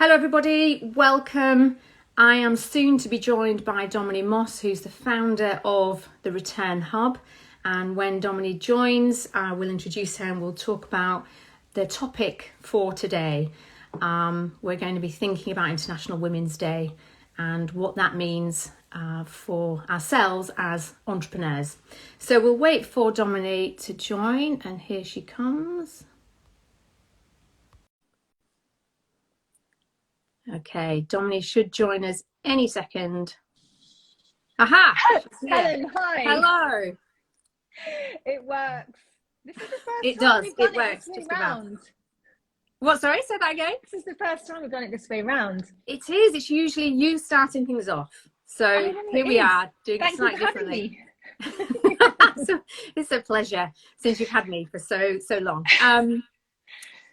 Hello everybody, welcome. I am soon to be joined by Dominique Moss, who's the founder of the Return Hub. And when Dominique joins, I will introduce her and we'll talk about the topic for today. We're going to be thinking about International Women's Day and what that means for ourselves as entrepreneurs. So we'll wait for Dominique to join, and here she comes. Okay, Dominique should join us any second. Aha! Helen, hi. Hello. It works. This is the first It time does. we've done It works this way just about. round. What? Sorry, say that again. This is the first time we've done it this way round. It is. It's usually you starting things off. So here we are doing it slightly differently. So it's a pleasure since you've had me for so long.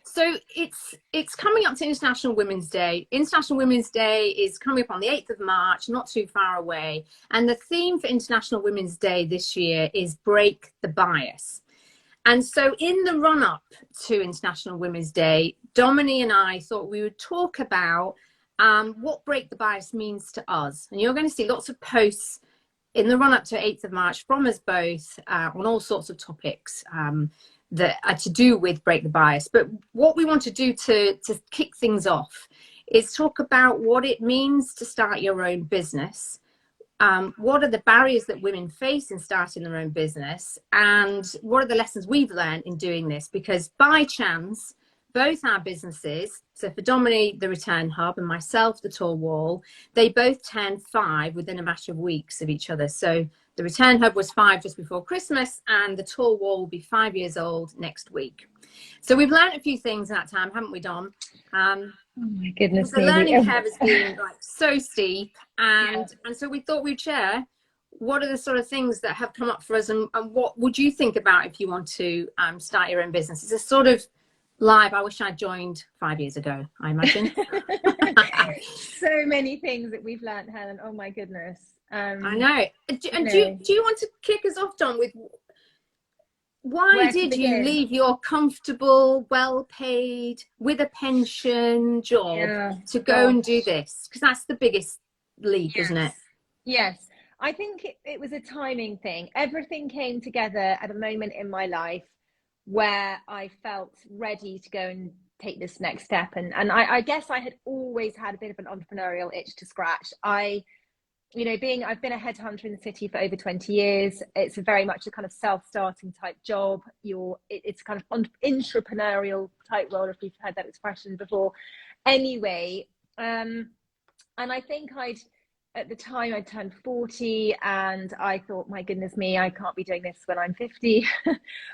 So it's coming up to International Women's Day. International Women's Day is coming up on the 8th of March, not too far away. And the theme for International Women's Day this year is Break the Bias. And so in the run-up to International Women's Day, Dominique and I thought we would talk about what Break the Bias means to us. And you're going to see lots of posts in the run-up to 8th of March from us both on all sorts of topics that are to do with Break the Bias. But what we want to do to kick things off is talk about what it means to start your own business. What are the barriers that women face in starting their own business, and what are the lessons we've learned in doing this? Because by chance, both our businesses, so for Dominique, the Return Hub, and myself, the Tall Wall, they both turned 5 within a matter of weeks of each other. So the Return Hub was 5 just before Christmas, and the Tall Wall will be 5 years old next week. So we've learned a few things in that time, haven't we, Dom? Oh my goodness. The learning curve has been like so steep, and so we thought we'd share what are the sort of things that have come up for us, and what would you think about if you want to start your own business? It's a sort of live. I wish I'd joined 5 years ago, I imagine. So many things that we've learned, Helen. Oh my goodness. I know. And do you want to kick us off, John, with why did you leave your comfortable, well-paid, with a pension job to go and do this? Because that's the biggest leap, isn't it? Yes. I think it was a timing thing. Everything came together at a moment in my life where I felt ready to go and take this next step. And I guess I had always had a bit of an entrepreneurial itch to scratch. I've been a headhunter in the city for over 20 years. It's very much a kind of self-starting type job. It's kind of entrepreneurial type role, if we've had that expression before. Anyway, and I think at the time I turned 40, and I thought, my goodness me, I can't be doing this when I'm 50.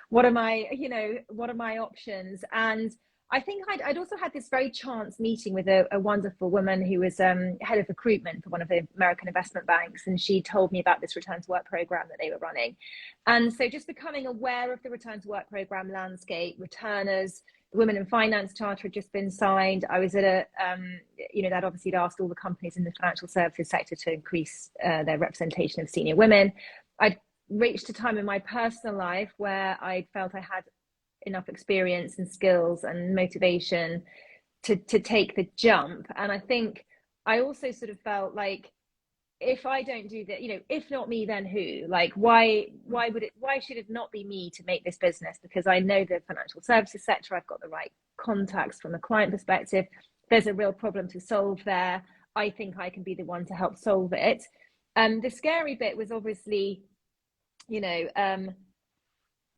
What are my options? And I think I'd also had this very chance meeting with a wonderful woman who was head of recruitment for one of the American investment banks. And she told me about this return to work program that they were running. And so just becoming aware of the return to work program landscape, returners, the Women in Finance Charter had just been signed. I was at that obviously had asked all the companies in the financial services sector to increase their representation of senior women. I'd reached a time in my personal life where I felt I had enough experience and skills and motivation to take the jump. And I think I also sort of felt like, if I don't do that, if not me, then who? Like, why should it not be me to make this business? Because I know the financial services sector, I've got the right contacts from a client perspective. There's a real problem to solve there. I think I can be the one to help solve it. The scary bit was obviously,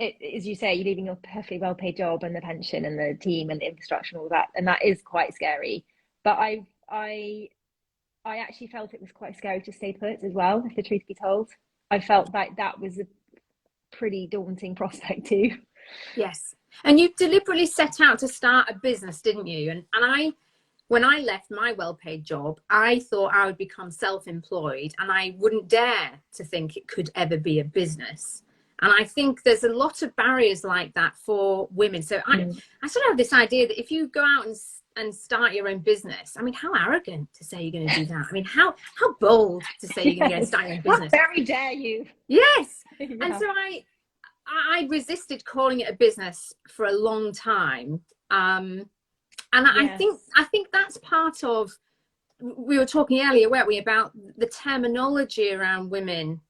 as you say, you're leaving your perfectly well-paid job and the pension and the team and the infrastructure and all that, and that is quite scary. But I actually felt it was quite scary to stay put as well, if the truth be told. I felt like that was a pretty daunting prospect too. Yes. And you deliberately set out to start a business, didn't you? And when I left my well-paid job, I thought I would become self-employed, and I wouldn't dare to think it could ever be a business. And I think there's a lot of barriers like that for women. So I sort of have this idea that if you go out and start your own business, I mean, how arrogant to say you're going to do that. I mean, how bold to say you're going to go and start your own business. How very dare you? Yes. Yeah. And so I resisted calling it a business for a long time. And I think that that's part of, we were talking earlier, weren't we, about the terminology around women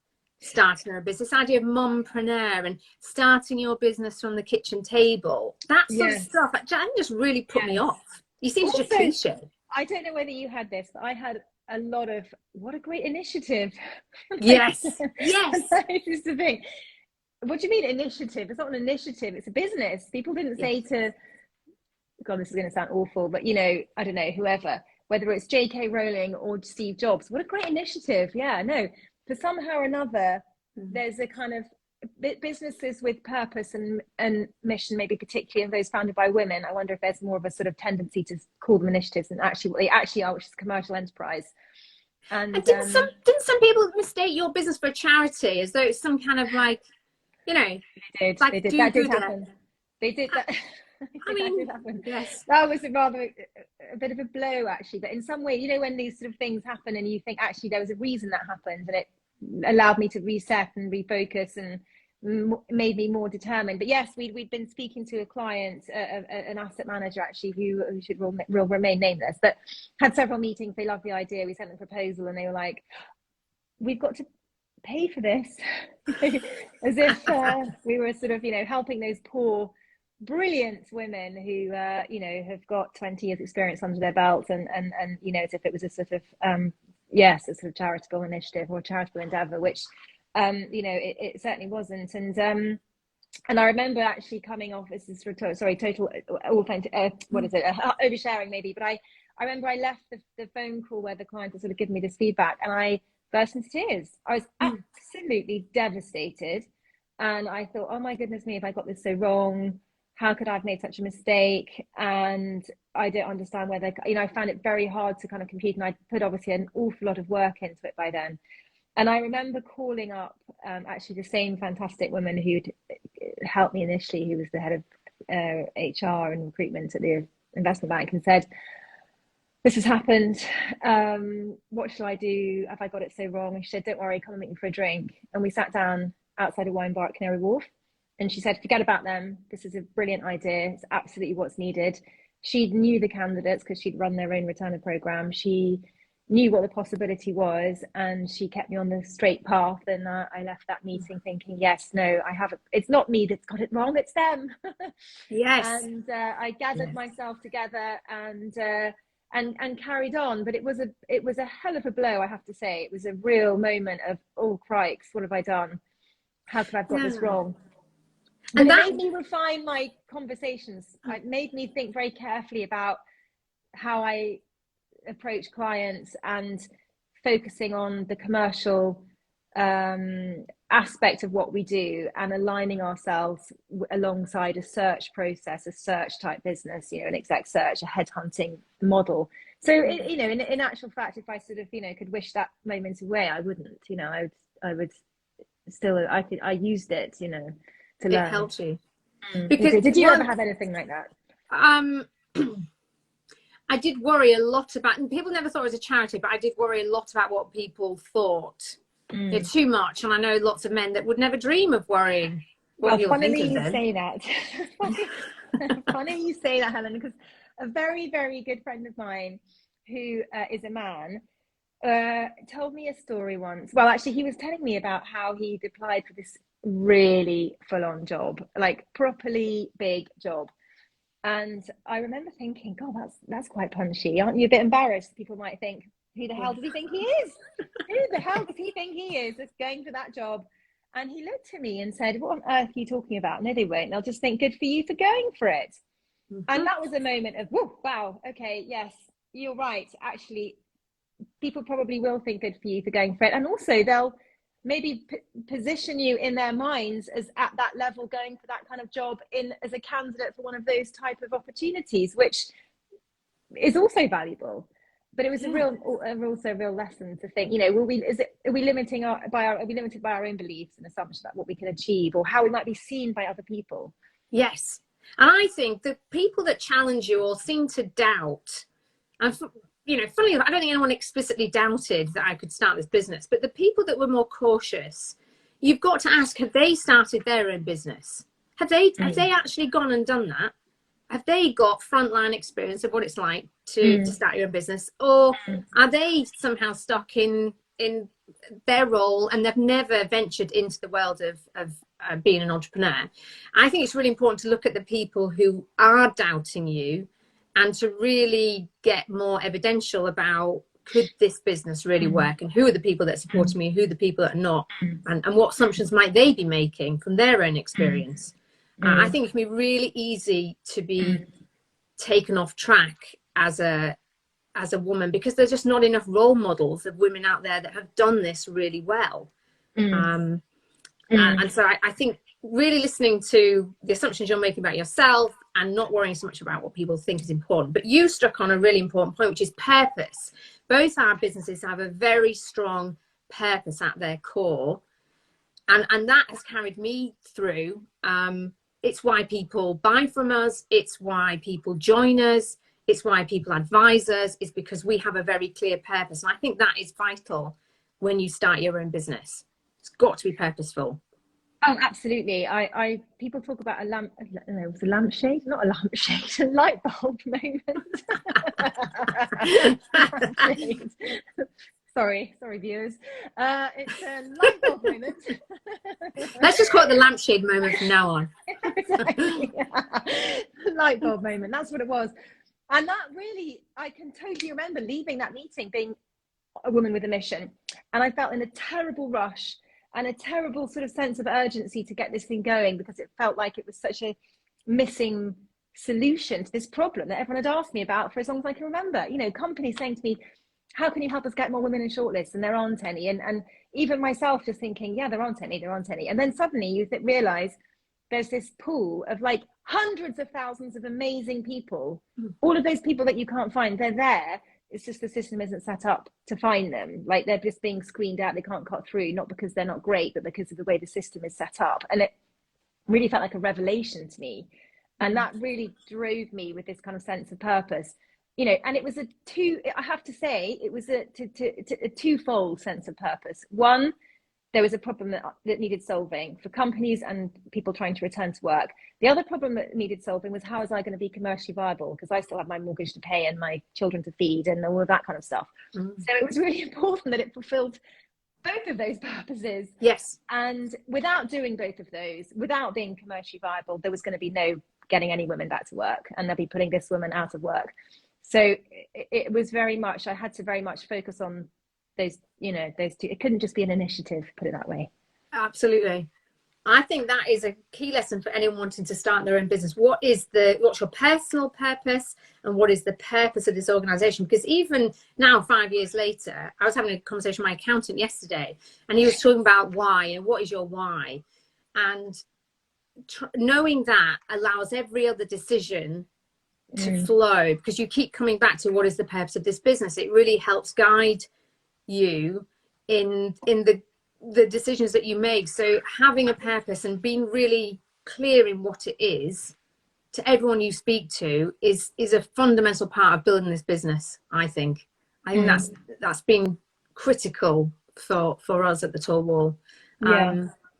starting their business, this idea of mompreneur and starting your business from the kitchen table. That sort of stuff just really put me off. You seem such a cliche. I don't know whether you had this, but I had a lot of, what a great initiative. Yes. Yes. That is the thing. What do you mean initiative? It's not an initiative, it's a business. People didn't say to, God, this is going to sound awful, but you know, I don't know, whoever, whether it's J.K. Rowling or Steve Jobs, what a great initiative. Yeah, no, for somehow or another, there's a kind of businesses with purpose and mission, maybe particularly in those founded by women. I wonder if there's more of a sort of tendency to call them initiatives and actually what they actually are, which is commercial enterprise. And didn't some people mistake your business for a charity, as though it's some kind of like, you know, they did. That did happen. They did that. I mean, yes, that was a bit of a blow, actually. But in some way, you know, when these sort of things happen and you think actually there was a reason that happened, and it allowed me to reset and refocus and made me more determined. But yes, we'd been speaking to a client, an asset manager actually, who should remain nameless, but had several meetings. They loved the idea. We sent them a proposal and they were like, we've got to pay for this. As if we were sort of, you know, helping those poor, brilliant women who, you know, have got 20 years experience under their belts, and you know, as if it was a sort of, yes, a sort of charitable initiative or charitable endeavor, which, you know, it certainly wasn't. And I remember actually coming off, this is total oversharing maybe, but I remember I left the phone call where the client had sort of given me this feedback, and I burst into tears. I was absolutely devastated, and I thought, oh my goodness me, if I got this so wrong, how could I have made such a mistake? And I don't understand whether, you know, I found it very hard to kind of compute, and I put obviously an awful lot of work into it by then. And I remember calling up actually the same fantastic woman who'd helped me initially, who was the head of HR and recruitment at the investment bank, and said, this has happened. What shall I do? Have I got it so wrong? And she said, don't worry, come and meet me for a drink. And we sat down outside a wine bar at Canary Wharf. And she said, forget about them. This is a brilliant idea. It's absolutely what's needed. She knew the candidates because she'd run their own returner program. She knew what the possibility was, and she kept me on the straight path. And I left that meeting thinking, yes, no, I haven't. It's not me that's got it wrong. It's them. Yes. And I gathered myself together and carried on. But it was a hell of a blow, I have to say. It was a real moment of, oh, crikes, what have I done? How could I have got this wrong? And it made me refine my conversations. It made me think very carefully about how I approach clients and focusing on the commercial aspect of what we do and aligning ourselves alongside a search process, a search type business, you know, an exec search, a headhunting model. So, you know, in actual fact, if I sort of, you know, could wish that moment away, I wouldn't, you know, I would still, I used it, you know, to learn. It helped you. Because did you ever have anything like that? I did worry a lot about, and people never thought it was a charity, but I did worry a lot about what people thought. Too much. And I know lots of men that would never dream of worrying. Well, funnily you say that. Funny you say that, Helen, because a very, very good friend of mine who is a man told me a story once. Well, actually, he was telling me about how he'd applied for this really full-on job, like properly big job. And I remember thinking, God, that's quite punchy. Aren't you a bit embarrassed? People might think, who the hell does he think he is? Who the hell does he think he is that's going for that job? And he looked at me and said, what on earth are you talking about? No, they won't. They'll just think, good for you for going for it. And that was a moment of, whoa, wow, okay, yes, you're right. Actually, people probably will think good for you for going for it. And also they'll maybe position you in their minds as at that level going for that kind of job as a candidate for one of those type of opportunities, which is also valuable. But it was also a real lesson to think, you know, are we limited by our own beliefs and assumptions about what we can achieve or how we might be seen by other people? Yes. And I think the people that challenge you or seem to doubt, and you know, funnily enough, I don't think anyone explicitly doubted that I could start this business, but the people that were more cautious, you've got to ask, have they started their own business? Have they actually gone and done that? Have they got frontline experience of what it's like to start your own business, or are they somehow stuck in their role and they've never ventured into the world of being an entrepreneur? I think it's really important to look at the people who are doubting you and to really get more evidential about, could this business really work, and who are the people that are supporting me, who are the people that are not, and what assumptions might they be making from their own experience. I think it can be really easy to be taken off track as a woman, because there's just not enough role models of women out there that have done this really well. And so I think really listening to the assumptions you're making about yourself and not worrying so much about what people think is important. But you struck on a really important point, which is purpose. Both our businesses have a very strong purpose at their core, and that has carried me through. It's why people buy from us, it's why people join us, it's why people advise us. It's because we have a very clear purpose, and I think that is vital when you start your own business. It's got to be purposeful. Oh, absolutely. I people talk about a lampshade, not a lampshade, a light bulb moment. Sorry, viewers. It's a light bulb moment. Let's just call it the lampshade moment from now on. Exactly. Light bulb moment. That's what it was. And that really, I can totally remember leaving that meeting being a woman with a mission. And I felt in a terrible rush and a terrible sort of sense of urgency to get this thing going, because it felt like it was such a missing solution to this problem that everyone had asked me about for as long as I can remember. You know, companies saying to me, how can you help us get more women in shortlists? And there aren't any. And even myself just thinking, yeah, there aren't any. And then suddenly you realize there's this pool of like hundreds of thousands of amazing people. All of those people that you can't find, they're there. It's just the system isn't set up to find them. Like, they're just being screened out. They can't cut through, not because they're not great, but because of the way the system is set up. And it really felt like a revelation to me. And that really drove me with this kind of sense of purpose. You know, and it was I have to say, it was a twofold sense of purpose. One, there was a problem that needed solving for companies and people trying to return to work. The other problem that needed solving was, how was I going to be commercially viable? Because I still had my mortgage to pay and my children to feed and all of that kind of stuff. So it was really important that it fulfilled both of those purposes. Yes. And without doing both of those, without being commercially viable, there was going to be no getting any women back to work, and they'll be putting this woman out of work. So it was very much, I had to very much focus on those, you know, those two. It couldn't just be an initiative, put it that way. Absolutely. I think that is a key lesson for anyone wanting to start their own business. What's your personal purpose, and what is the purpose of this organization? Because even now, 5 years later, I was having a conversation with my accountant yesterday, and he was talking about why, and what is your why? And knowing that allows every other decision to flow, because you keep coming back to, what is the purpose of this business? It really helps guide you in the decisions that you make. So having a purpose and being really clear in what it is to everyone you speak to is a fundamental part of building this business. I think that's been critical for us at the Tall Wall.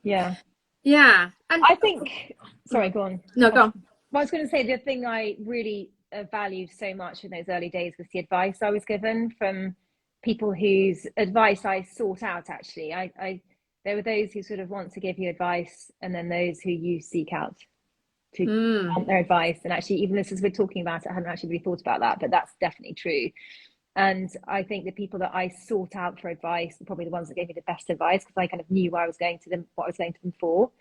Yeah. And I think, sorry, go on. No, go on. I was going to say, the thing I really valued so much in those early days was the advice I was given from people whose advice I sought out. Actually, there were those who sort of want to give you advice, and then those who you seek out to want their advice. And actually, even as we're talking about it, I hadn't actually really thought about that, but that's definitely true. And I think the people that I sought out for advice were probably the ones that gave me the best advice, because I kind of knew what I was going to them for.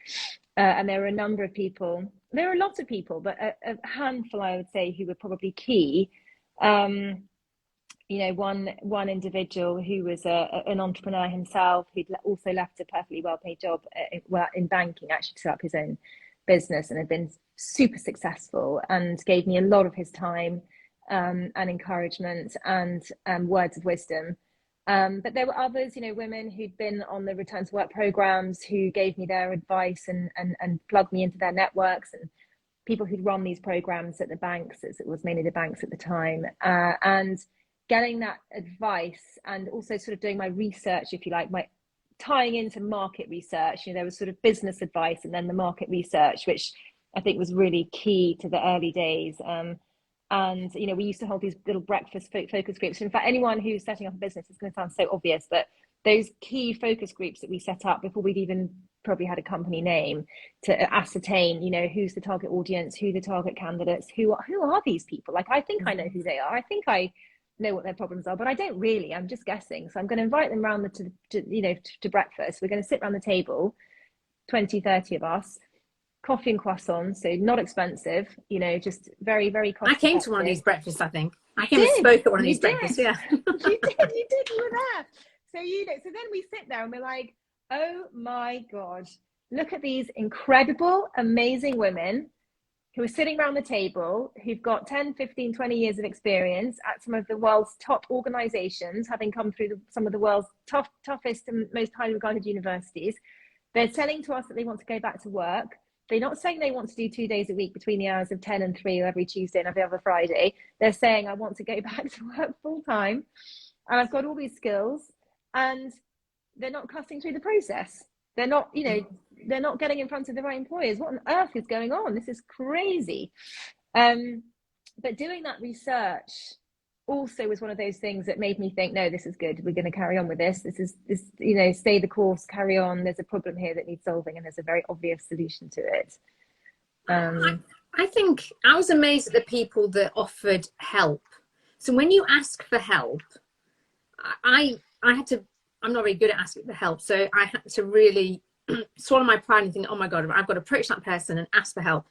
And there were a number of people. There were a lot of people, but a handful, I would say, who were probably key. You know, one individual who was an entrepreneur himself, who'd also left a perfectly well-paid job in banking, actually, to set up his own business, and had been super successful, and gave me a lot of his time and encouragement and words of wisdom. But there were others, you know, women who'd been on the return to work programs, who gave me their advice and plugged me into their networks, and people who'd run these programs at the banks, as it was mainly the banks at the time, and getting that advice, and also sort of doing my research, if you like, my tying into market research. You know, there was sort of business advice and then the market research, which I think was really key to the early days. And, you know, we used to hold these little breakfast focus groups. In fact, anyone who's setting up a business, it's going to sound so obvious, but those key focus groups that we set up before we'd even probably had a company name, to ascertain, you know, who's the target audience, who the target candidates, who are these people? Like, I think I know who they are. I think I know what their problems are, but I don't really. I'm just guessing. So I'm going to invite them round to breakfast. We're going to sit around the table, 20, 30 of us, coffee and croissants, so not expensive, you know, just very, very cost effective. I came to one of these breakfasts, I think. I came and spoke at one of these breakfasts, yeah. You did, you were there. So, you know, so then we sit there and we're like, oh my God, look at these incredible, amazing women who are sitting around the table, who've got 10, 15, 20 years of experience at some of the world's top organizations, having come through some of the world's toughest and most highly regarded universities. They're telling to us that they want to go back to work. They're not saying they want to do 2 days a week between the hours of 10 and 3 every Tuesday and every other Friday. They're saying, I want to go back to work full time, and I've got all these skills, and they're not cutting through the process. They're not, you know, they're not getting in front of the right employers. What on earth is going on? This is crazy. But doing that research also was one of those things that made me think, no, this is good. We're going to carry on with this. This, you know, stay the course, carry on. There's a problem here that needs solving, and there's a very obvious solution to it. I think I was amazed at the people that offered help. So when you ask for help, I had to, I'm not very good at asking for help. So I had to really swallow my pride and think, oh my God, I've got to approach that person and ask for help.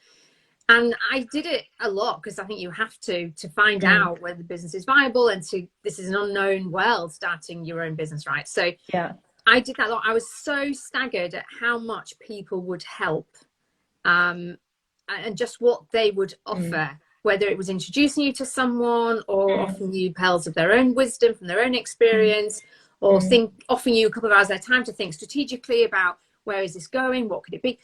And I did it a lot, because I think you have to find out whether the business is viable, and this is an unknown world, starting your own business, right? So yeah, I did that a lot. I was so staggered at how much people would help, and just what they would offer, whether it was introducing you to someone, or offering you pearls of their own wisdom from their own experience, or offering you a couple of hours of their time to think strategically about, where is this going? What could it be?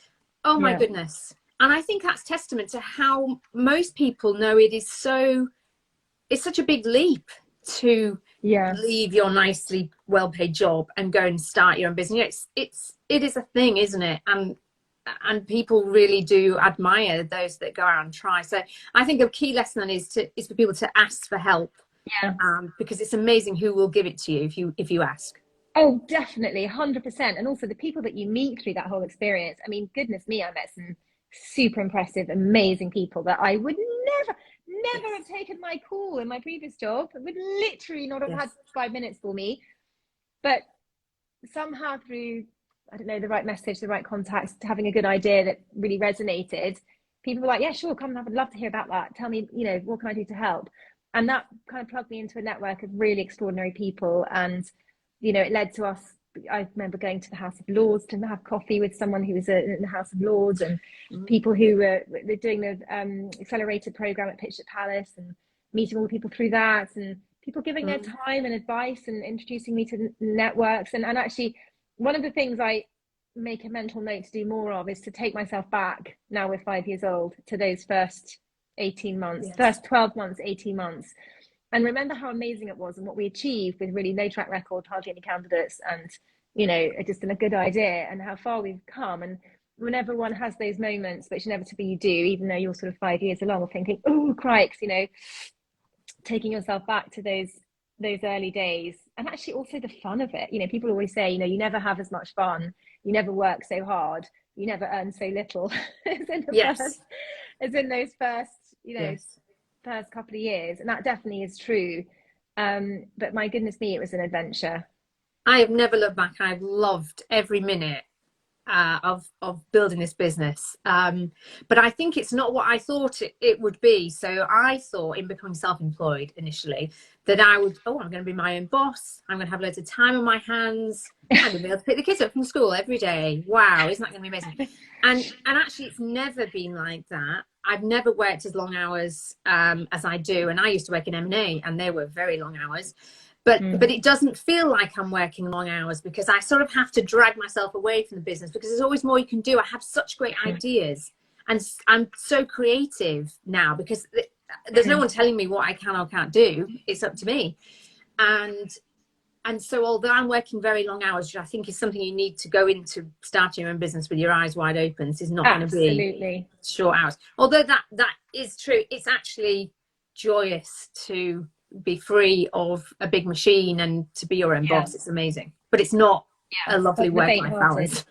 Oh my goodness. And I think that's testament to how most people know it's such a big leap to leave your nicely well-paid job and go and start your own business. It is a thing, isn't it? And people really do admire those that go out and try. So I think a key lesson is for people to ask for help. Yeah. Because it's amazing who will give it to you if you ask. Oh, definitely, 100%. And also the people that you meet through that whole experience. I mean, goodness me, I met some super impressive, amazing people that I would never have taken my call in my previous job. Would literally not have had 5 minutes for me. But somehow through, I don't know, the right message, the right contacts, having a good idea that really resonated, people were like, yeah, sure, come, I'd love to hear about that. Tell me, you know, what can I do to help? And that kind of plugged me into a network of really extraordinary people. And, you know, it led to us, I remember going to the House of Lords to have coffee with someone who was in the House of Lords, and people who were doing the accelerated program at Pitch Palace, and meeting all the people through that, and people giving their time and advice and introducing me to networks. And actually, one of the things I make a mental note to do more of is to take myself back, now we're 5 years old, to those first 18 months, first 12 months, 18 months. And remember how amazing it was and what we achieved with really no track record, hardly any candidates, and, you know, just a good idea, and how far we've come. And whenever one has those moments, which inevitably you do, even though you're sort of 5 years along, of thinking, oh, crikes, you know, taking yourself back to those early days, and actually also the fun of it. You know, people always say, you know, you never have as much fun, you never work so hard, you never earn so little as in those first, you know, first couple of years. And that definitely is true. But my goodness me, it was an adventure. I have never looked back. I've loved every minute of building this business. But I think it's not what I thought it would be. So I thought, in becoming self-employed initially, that I'm going to be my own boss. I'm going to have loads of time on my hands. I'm going to be able to pick the kids up from school every day. Wow, isn't that going to be amazing? And actually, it's never been like that. I've never worked as long hours as I do. And I used to work in M&A, and they were very long hours. But it doesn't feel like I'm working long hours, because I sort of have to drag myself away from the business, because there's always more you can do. I have such great ideas, and I'm so creative now, because there's no one telling me what I can or can't do. It's up to me. And so although I'm working very long hours, which I think is something you need to go into starting your own business with your eyes wide open, this is not going to be short hours. Although that is true. It's actually joyous to be free of a big machine and to be your own boss. It's amazing, but it's not a lovely work-life balance.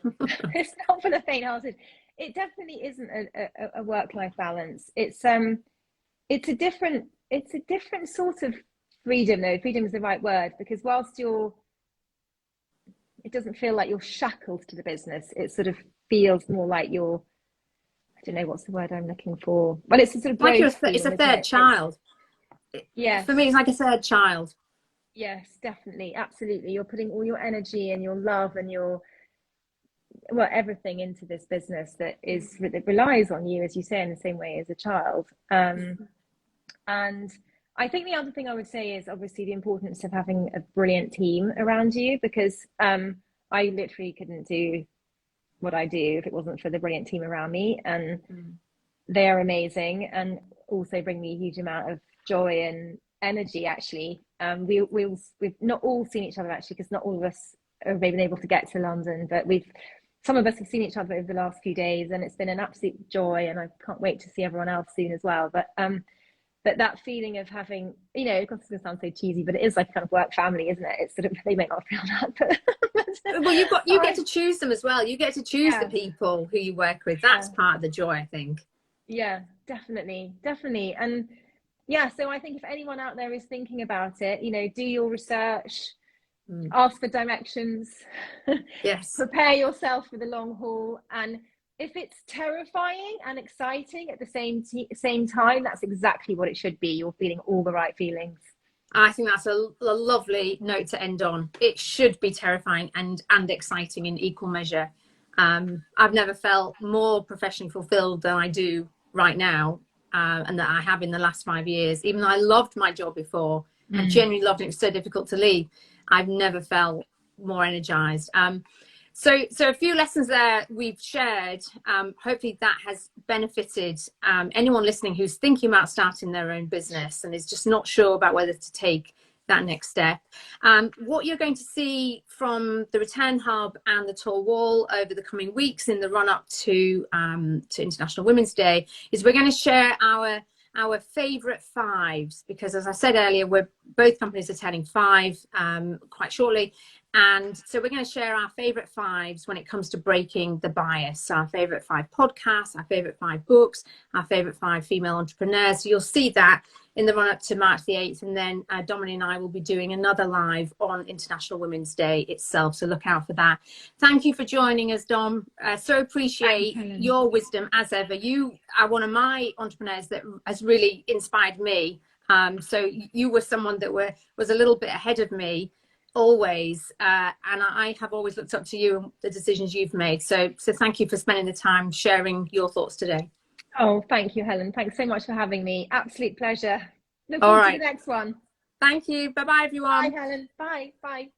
It's not for the faint-hearted. It definitely isn't a work-life balance. It's a different sort of freedom, though. Freedom is the right word, because whilst it doesn't feel like you're shackled to the business. It sort of feels more like you're, I don't know, what's the word I'm looking for? Well, it's a sort of like it's a third child. Yeah. For me, it's like a third child. Yes, definitely. Absolutely. You're putting all your energy and your love and everything into this business that relies on you, as you say, in the same way as a child. And I think the other thing I would say is obviously the importance of having a brilliant team around you, because I literally couldn't do what I do if it wasn't for the brilliant team around me. And they are amazing and also bring me a huge amount of joy and energy, actually. We've not all seen each other, actually, because not all of us have been able to get to London, but some of us have seen each other over the last few days, and it's been an absolute joy, and I can't wait to see everyone else soon as well. But that feeling of having, you know, it's going to sound so cheesy, but it is like a kind of work family, isn't it? It's sort of, they may not feel that, but well, you get to choose them as well. You get to choose the people who you work with. That's part of the joy, I think. Yeah, definitely. And yeah, so I think if anyone out there is thinking about it, you know, do your research, ask for directions, yes, prepare yourself for the long haul. And if it's terrifying and exciting at the same time, that's exactly what it should be. You're feeling all the right feelings. I think that's a lovely note to end on. It should be terrifying and exciting in equal measure. I've never felt more professionally fulfilled than I do right now, and that I have in the last 5 years. Even though I loved my job before, I genuinely loved it. It's so difficult to leave. I've never felt more energized. So a few lessons there we've shared. Hopefully that has benefited anyone listening who's thinking about starting their own business and is just not sure about whether to take that next step. What you're going to see from the Return Hub and the Tall Wall over the coming weeks in the run-up to International Women's Day is we're going to share our favorite fives, because as I said earlier, both companies are turning 5 quite shortly. And so we're going to share our favorite fives when it comes to breaking the bias, our favorite 5 podcasts, our favorite 5 books, our favorite 5 female entrepreneurs. So you'll see that in the run up to March the 8th. And then Dominic and I will be doing another live on International Women's Day itself. So look out for that. Thank you for joining us, Dom. So appreciate your wisdom as ever. You are one of my entrepreneurs that has really inspired me. So you were someone that was a little bit ahead of me always, and I have always looked up to you and the decisions you've made. So thank you for spending the time sharing your thoughts today. Oh, thank you, Helen. Thanks so much for having me. Absolute pleasure. Look forward to the next one. Thank you. Bye-bye, everyone. Bye, Helen. Bye.